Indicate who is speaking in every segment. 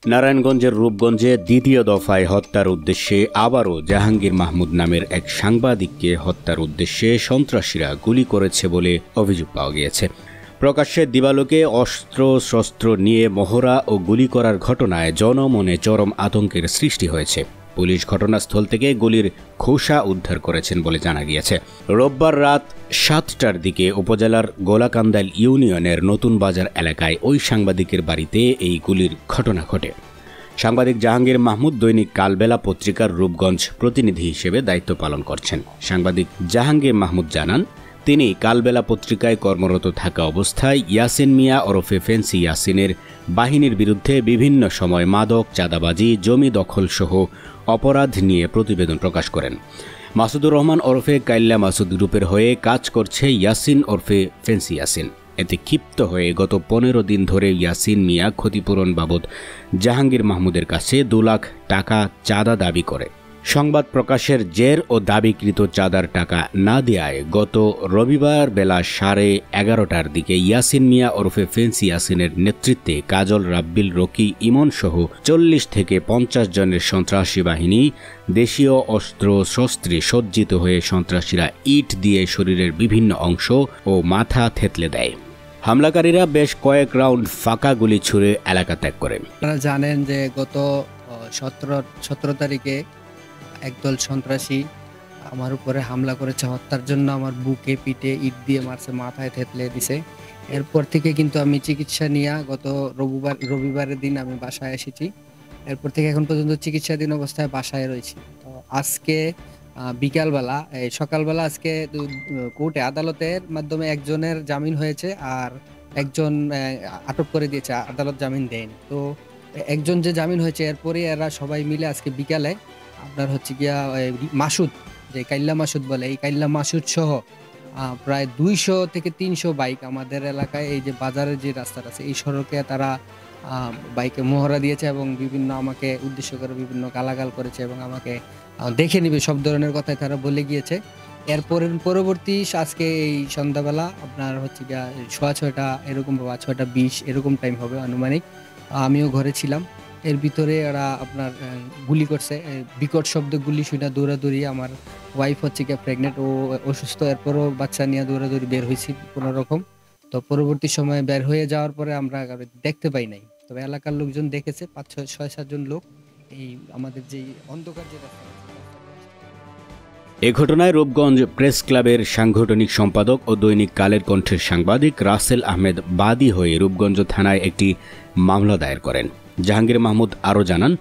Speaker 1: নারায়ণগঞ্জের রূপগঞ্জে দ্বিতীয় দফায় হত্যার উদ্দেশ্যে আবারও জাহাঙ্গীর মাহমুদ নামের এক সাংবাদিককে হত্যার উদ্দেশ্যে সন্ত্রাসীরা গুলি করেছে বলে অভিযোগ পাওয়া গিয়েছে। প্রকাশ্যে দিবালোকে অস্ত্রশস্ত্র নিয়ে মহড়া ও গুলি করার ঘটনায় জনমনে চরম আতঙ্কের সৃষ্টি হয়েছে। পুলিশ ঘটনাস্থল থেকে গুলির খোসা উদ্ধার করেছেন বলে জানা গিয়েছে। রোববার রাত 7টার দিকে উপজেলার গোলাকান্দাল ইউনিয়নের নতুন বাজার এলাকায় ওই সাংবাদিকের বাড়িতে এই গুলির ঘটনা ঘটে। সাংবাদিক জাহাঙ্গীর মাহমুদ দৈনিক কালবেলা পত্রিকার রূপগঞ্জ প্রতিনিধি হিসেবে দায়িত্ব পালন করছেন। সাংবাদিক জাহাঙ্গীর মাহমুদ জানান, তিনি কালবেলা পত্রিকায় কর্মরত থাকা অবস্থায় ইয়াসিন মিয়া ওরফে ফেন্সি ইয়াসিনের বাহিনীর বিরুদ্ধে বিভিন্ন সময় মাদক, চাঁদাবাজি, জমি দখলসহ অপরাধ নিয়ে প্রতিবেদন প্রকাশ করেন। মাসুদুর রহমান ওরফে কাইল্লা মাসুদ গ্রুপের হয়ে কাজ করছে ইয়াসিন ওরফে ফেন্সি ইয়াসিন। এতে ক্ষিপ্ত হয়ে গত 15 দিন ধরে ইয়াসিন মিয়া ক্ষতিপূরণ বাবদ জাহাঙ্গীর মাহমুদের কাছে 2 লাখ টাকা চাঁদা দাবি করে। সংবাদ প্রকাশের জের ও দাবিকৃত চাঁদার টাকা না দেয়ায় গত রবিবার বেলা 11:30টার দিকে ইয়াসিন মিয়া ওরফে ফেন্সি ইয়াসিনের নেতৃত্বে কাজল, রাব্বিল, রকি, ইমন সহ 40 থেকে 50 জনের সন্ত্রাসী বাহিনী দেশীয় অস্ত্র শস্ত্রে সজ্জিত হয়ে সন্ত্রাসীরা ইট দিয়ে শরীরের বিভিন্ন অংশ ও মাথা থেতলে দেয়। হামলাকারীরা বেশ কয়েক রাউন্ড ফাঁকা গুলি ছুড়ে এলাকা ত্যাগ করে।
Speaker 2: আপনারা জানেন যে গত 17 তারিখে একদল সন্ত্রাসী আমার উপরে হামলা করেছে। হত্যার জন্য আমার বুকে পিঠে ইট দিয়ে মারছে, মাথায় থেতলে দিছে। এরপর থেকে কিন্তু আমি চিকিৎসা নিয়ে গত রবিবারের দিন আমি বাসায় এসেছি। এরপর থেকে এখন পর্যন্ত চিকিৎসাধীন অবস্থায় বাসায় রয়েছি। তো আজকে বিকালবেলা সকালবেলা আজকে কোর্টে আদালতের মাধ্যমে একজনের জামিন হয়েছে আর একজন আটক করে দিয়েছে, আদালত জামিন দেয়নি। তো একজন যে জামিন হয়েছে এরপরে এরা সবাই মিলে আজকে বিকালে আপনার হচ্ছে গিয়া মাসুদ, যে কাইল্লা মাসুদ বলে, এই কাইল্লা মাসুদ সহ প্রায় 200 থেকে 300 বাইক আমাদের এলাকায় এই যে বাজারের যে রাস্তাটা আছে এই সড়কে তারা বাইকে মহড়া দিয়েছে এবং বিভিন্ন আমাকে উদ্দেশ্য করে বিভিন্ন গালাগাল করেছে এবং আমাকে দেখে নিবে সব ধরনের কথাই তারা বলে গিয়েছে। পরবর্তী আজকে এই সন্ধ্যাবেলা আপনার হচ্ছে গিয়া 6:30 এরকম বা 6:20 এরকম টাইম হবে আনুমানিক। আমিও ঘরে ছিলাম। এর ভিতরে এরা আপনার গুলি করছে, বিকট শব্দে গুলি শুনে দৌড়াদৌড়ি। আমার ওয়াইফ হচ্ছে গিয়ে প্রেগনেন্ট, ও অসুস্থ, এরপরও বাচ্চা নিয়ে দৌড়াদৌড়ি বের হয়েছি কোনো রকম। তো পরবর্তী সময়ে বের হয়ে যাওয়ার পরে আমরা দেখতে পাই নাই, তবে এলাকার লোকজন দেখেছে 5-6-7 জন লোক এই আমাদের যে অন্ধকার যে রাস্তা।
Speaker 1: এ ঘটনায় রূপগঞ্জ প্রেস ক্লাবের সাংগঠনিক সম্পাদক ও দৈনিক কালের কণ্ঠের সাংবাদিক রাসেল আহমেদ বাদী হয়ে রূপগঞ্জ থানায় একটি মামলা দায়ের করেন। জাহাঙ্গীর মাহমুদ আরও জানান,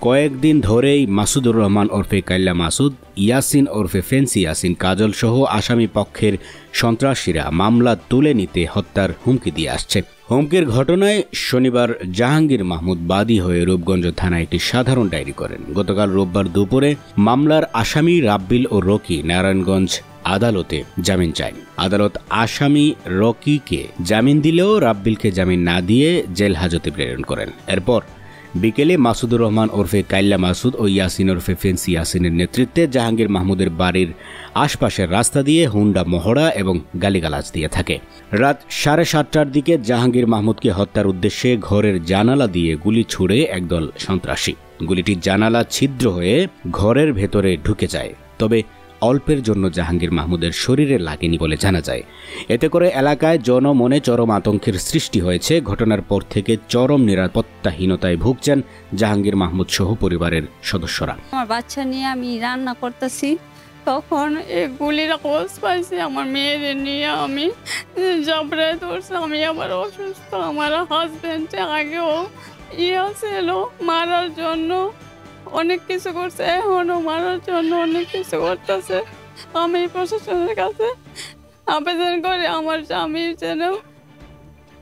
Speaker 1: কয়েকদিন ধরেই মাসুদুর রহমান ওরফে কাইল্লা মাসুদ, ইয়াসিন ওরফে ফেন্সি ইয়াসিন, কাজল সহ আসামি পক্ষের সন্ত্রাসীরা মামলা তুলে নিতে হত্যার হুমকি দিয়ে আসছে। হুমকির ঘটনায় শনিবার জাহাঙ্গীর মাহমুদ বাদী হয়ে রূপগঞ্জ থানায় একটি সাধারণ ডায়েরি করেন। গতকাল রোববার দুপুরে মামলার আসামি রাব্বিল ও রকি নারায়ণগঞ্জ আদালতে জামিন চায়। আদালত আসামি রকিকে জামিন দিলেও রাব্বিলকে জামিন না দিয়ে জেল হাজতে প্রেরণ করেন। এরপর বিকেলে মাসুদুর রহমান ওরফে কাইল্লা মাসুদ ও ইয়াসিন ওরফে ফেন্সি ইয়াসিনের নেতৃত্বে জাহাঙ্গীর মাহমুদের বাড়ির আশপাশের রাস্তা দিয়ে হুন্ডা মহড়া এবং গালিগালাজ দিয়ে থাকে। রাত 7:30টার দিকে জাহাঙ্গীর মাহমুদকে হত্যার উদ্দেশ্যে ঘরের জানালা দিয়ে গুলি ছুড়ে একদল সন্ত্রাসী। গুলিটি জানালা ছিদ্র হয়ে ঘরের ভেতরে ঢুকে যায়, তবে অল্পের জন্য জাহাঙ্গীর মাহমুদের শরীরে লাগেনি বলে জানা যায়। এতে করে এলাকায় জনমনে চরম আতঙ্কের সৃষ্টি হয়েছে। ঘটনার পর থেকে চরম নিরাপত্তাহীনতায় ভুগছেন জাহাঙ্গীর মাহমুদ সহ পরিবারের সদস্যরা।
Speaker 3: আমার বাচ্চা নিয়ে আমি রান্না করতেছি, তখন এই গুলির আওয়াজ পাইছি। আমার মেয়েদের নিয়ে আমি জাবড়ায় ধরছি। আমি আবার অসুস্থ, আমার হাজব্যান্ড আগেও ছিল মারার জন্য, অনেক কিছু করছে, এখনো মারার জন্য অনেক কিছু করতেছে। আমি প্রশাসনের কাছে আবেদন করে আমার স্বামী যেন।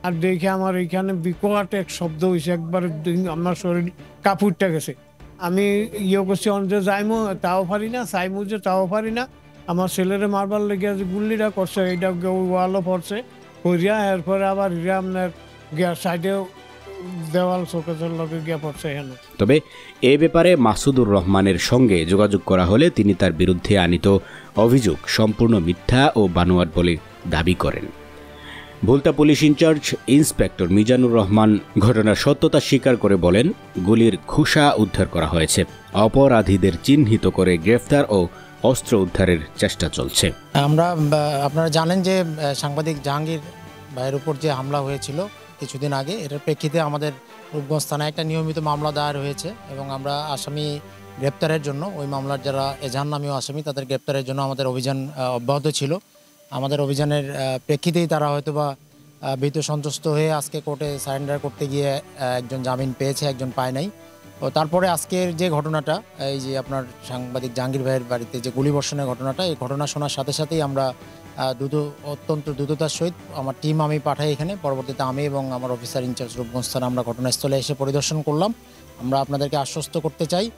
Speaker 4: আর দেখে আমার এখানে বিকট এক শব্দ হয়েছে, একবার আমার শরীর কাপড়টা গেছে। আমি করছি অঞ্চে যাইমো তাও পারি না, চাইমো যে তাও পারি না। আমার ছেলেরে মারবার লেগে যে গুল্লিটা করছে এইটা ওয়ালও পড়ছে করিয়া, এরপরে আবার আপনার সাইডেও দেওয়াল চোখের লগে গিয়ে পড়ছে।
Speaker 1: তবে এ ব্যাপারে মাসুদুর রহমানের সঙ্গে যোগাযোগ করা হলে তিনি তার বিরুদ্ধে আনিত অভিযোগ সম্পূর্ণ মিথ্যা ও বানোয়াট বলে দাবি করেন। Bhulta police incharge inspector Mizanur Rahman ঘটনার সত্যতা স্বীকার করে বলেন, গুলির খোসা উদ্ধার করা হয়েছে। অপরাধীদের চিহ্নিত করে গ্রেফতার ও অস্ত্র উদ্ধারের চেষ্টা চলছে।
Speaker 5: আপনারা জানেন যে সাংবাদিক জাহাঙ্গীর ভাইয়ের উপর যে হামলা হয়েছিল কিছুদিন আগে, এটার প্রেক্ষিতে আমাদের রূপগঞ্জ থানায় একটা নিয়মিত মামলা দায়ের হয়েছে এবং আমরা আসামি গ্রেপ্তারের জন্য, ওই মামলার যারা এজাহার নামীয় আসামি তাদের গ্রেপ্তারের জন্য আমাদের অভিযান অব্যাহত ছিল। আমাদের অভিযানের প্রেক্ষিতেই তারা হয়তোবা ভীত সন্ত্রস্ত হয়ে আজকে কোর্টে সারেন্ডার করতে গিয়ে একজন জামিন পেয়েছে, একজন পায় নাই। ও তারপরে আজকের যে ঘটনাটা, এই যে আপনার সাংবাদিক জাহাঙ্গীর ভাইয়ের বাড়িতে যে গুলিবর্ষণের ঘটনাটা, এই ঘটনা শোনার সাথে সাথেই আমরা অত্যন্ত দ্রুততার সহিত আমার টিম আমি পাঠাই এখানে। পরবর্তীতে আমি এবং আমার অফিসার ইনচার্জ রূপগঞ্জ থানা আমরা ঘটনাস্থলে এসে পরিদর্শন করলাম। আমরা আপনাদেরকে আশ্বস্ত করতে চাই,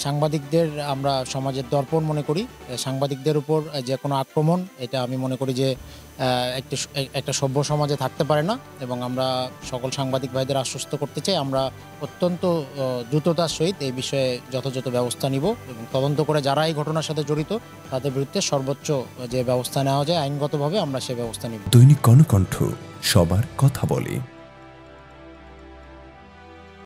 Speaker 5: সাংবাদিকদের আমরা সমাজের দর্পণ মনে করি। সাংবাদিকদের উপর যে কোনো আক্রমণ, এটা আমি মনে করি যে একটা সভ্য সমাজে থাকতে পারে না এবং আমরা সকল সাংবাদিক ভাইদের আশ্বস্ত করতে চাই আমরা অত্যন্ত দ্রুততার সহিত এই বিষয়ে যথাযথ ব্যবস্থা নিব এবং তদন্ত করে যারা এই ঘটনার সাথে জড়িত তাদের বিরুদ্ধে সর্বোচ্চ যে ব্যবস্থা নেওয়া যায় আইনগতভাবে আমরা সে ব্যবস্থা নিব।
Speaker 6: দৈনিক কর্ণকণ্ঠ, সবার কথা বলে।